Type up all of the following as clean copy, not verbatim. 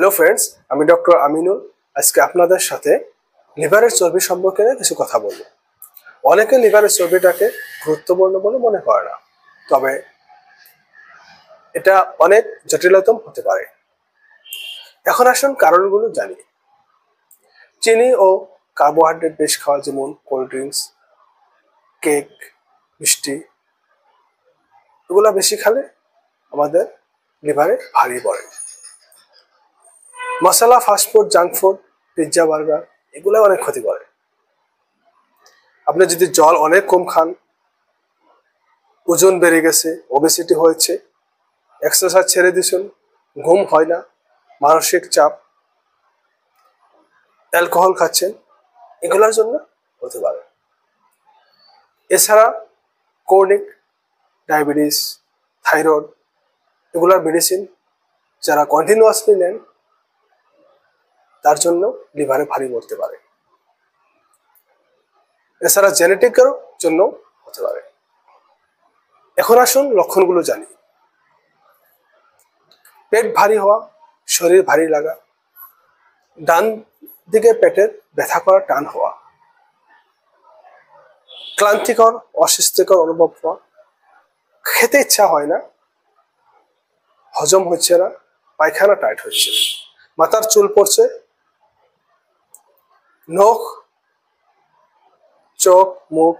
Hello friends, আমি doctor Aminul. আজকে আপনাদের সাথে লিভারের চর্বি সম্পর্কে কিছু কথা বলব। অনেকে লিভারের চর্বিটাকে গুরুত্বপূর্ণ বলে মনে করে না, তবে এটা অনেক জটিলতম হতে পারে। এখন আসুন কারণগুলো জানি। চিনি ও কার্বোহাইড্রেট বেশি খাওয়া, যেমন কোল্ড ড্রিঙ্কস, কেক, মিষ্টি, এগুলো বেশি খেলে আমাদের লিভারে ভারী পড়ে। মশলা, fast food, junk food, pizza, burger, এগুলো অনেক ক্ষতি করে। আপনি যদি জল অনেক কম খান, ওজন বেড়ে গেছে, ওবেসিটি হয়েছে, এক্সারসাইজ ছেড়ে দিয়েছেন, ঘুম হয় না, মানসিক চাপ, অ্যালকোহল খাচ্ছেন, এগুলোর জন্য হতে পারে। এছাড়া ক্রনিক ডায়াবেটিস, থাইরয়েড, এগুলোর মেডিসিন যারা কন্টিনিউয়াসলি নেন, তার জন্য লিভারে ভারী পড়তে পারে। এছাড়া জেনেটিকের জন্য হতে পারে। এখন আসুন লক্ষণগুলো জানি। পেট ভারী হওয়া, শরীর ভারী লাগা, ডান দিকে পেটের ব্যথা করা, টান হওয়া, ক্লান্তিকর অস্বস্তিকর অনুভব হওয়া, খেতে ইচ্ছা হয় না, হজম হচ্ছে না, পায়খানা টাইট হচ্ছে, মাথার চুল পড়ছে, নখ, চোখ, মুখ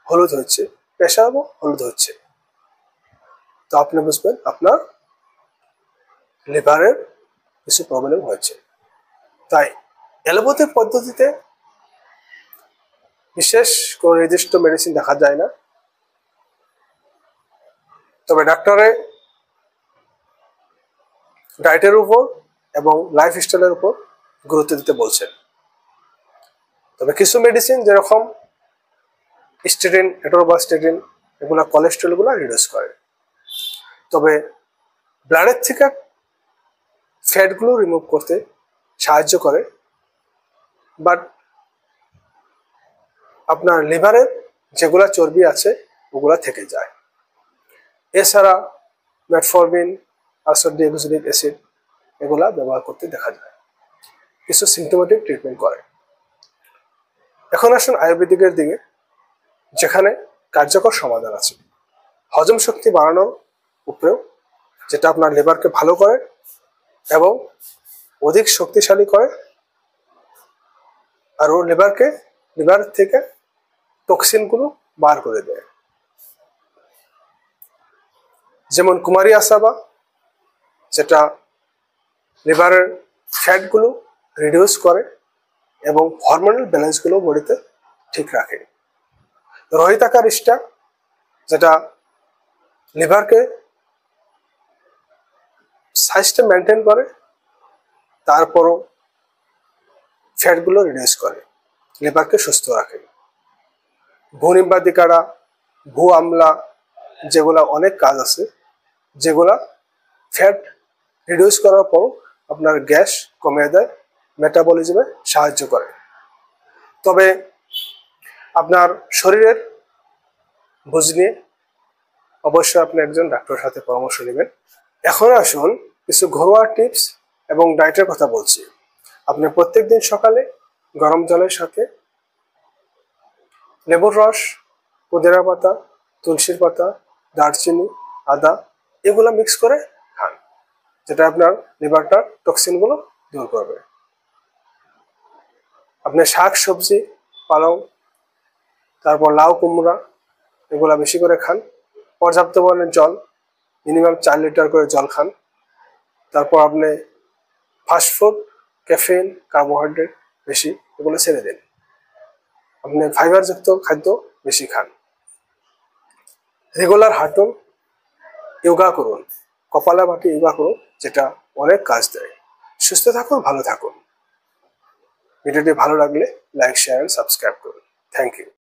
হলুদ হচ্ছে, পেশাবও হলুদ হচ্ছে, তো আপনি বুঝবেন আপনার লিভারের কিছু প্রবলেম হয়েছে। তাই অ্যালোপ্যাথি পদ্ধতিতে বিশেষ কোনো নির্দিষ্ট মেডিসিন দেখা যায় না, তবে ডাক্তারের ডায়েটের উপর এবং লাইফস্টাইলের উপর গুরুত্ব দিতে বলছেন। তবে কিছু মেডিসিন, যেরকম স্টেটিন, অ্যাটোরোবাস্টেটিন, এগুলো কোলেস্টেরলগুলো রিডিউস করে, তবে ব্লাডের থেকে ফ্যাটগুলো রিমুভ করতে সাহায্য করে, বাট আপনার লিভারের যেগুলা চর্বি আছে ওগুলা থেকে যায়। এছাড়া মেটফরমিন, আইসোডিয়াজোনিক অ্যাসিড, এগুলা ব্যবহার করতে দেখা যায়, কিছু সিমটোমেটিক ট্রিটমেন্ট করে। এখন আসুন আয়ুর্বেদিকের দিকে, যেখানে কার্যকর সমাধান আছে হজম শক্তি বাড়ানোর উপরেও, যেটা আপনার লিভারকে ভালো করে এবং অধিক শক্তিশালী করে, আর ও লিভার থেকে টক্সিনগুলো বার করে দেয়। যেমন কুমারী আসাবা, যেটা লিভারের ফ্যাটগুলো রিডিউস করে এবং হরমোনাল ব্যালেন্সগুলো বডিতে ঠিক রাখে। রোহিতাকা রিষ্টা, যেটা লিভারকে সাইজটা মেনটেন করে, তারপরও ফ্যাটগুলো রিডিউস করে, লিভারকে সুস্থ রাখে। ভূনিম্বাদিকারা, ভূ আমলা, যেগুলা অনেক কাজ আছে, যেগুলা ফ্যাট রিডিউস করার পর আপনার গ্যাস কমিয়ে দেয়, মেটাবলিজমে সাহায্য করে। তবে আপনার শরীরের বুঝ নিয়ে অবশ্যই আপনি একজন ডাক্তারের সাথে পরামর্শ নেবেন। এখন আসুন কিছু ঘরোয়া টিপস এবং ডায়েটের কথা বলছি। আপনি প্রত্যেকদিন সকালে গরম জলের সাথে লেবুর রস, পুদিনা পাতা, তুলসীর পাতা, দারচিনি, আদা, এগুলো মিক্স করে খান, যেটা আপনার লিভারটার টক্সিনগুলো দূর করবে। আপনি শাক সবজি, পালং, তারপর লাউ, কুমড়া, এগুলা বেশি করে খান। পর্যাপ্ত পরিমাণে জল, মিনিমাম 4 লিটার করে জল খান। তারপর আপনি ফাস্টফুড, ক্যাফেইন, কার্বোহাইড্রেট বেশি, এগুলো ছেড়ে দিন। আপনি ফাইবারযুক্ত খাদ্য বেশি খান। রেগুলার হাঁটুন, যোগা করুন, কপালভাতি যোগা করুন, যেটা অনেক কাজ দেয়। সুস্থ থাকুন, ভালো থাকুন। ভিডিওটি ভালো লাগলে লাইক, শেয়ার এন্ড সাবস্ক্রাইব করুন। Thank you.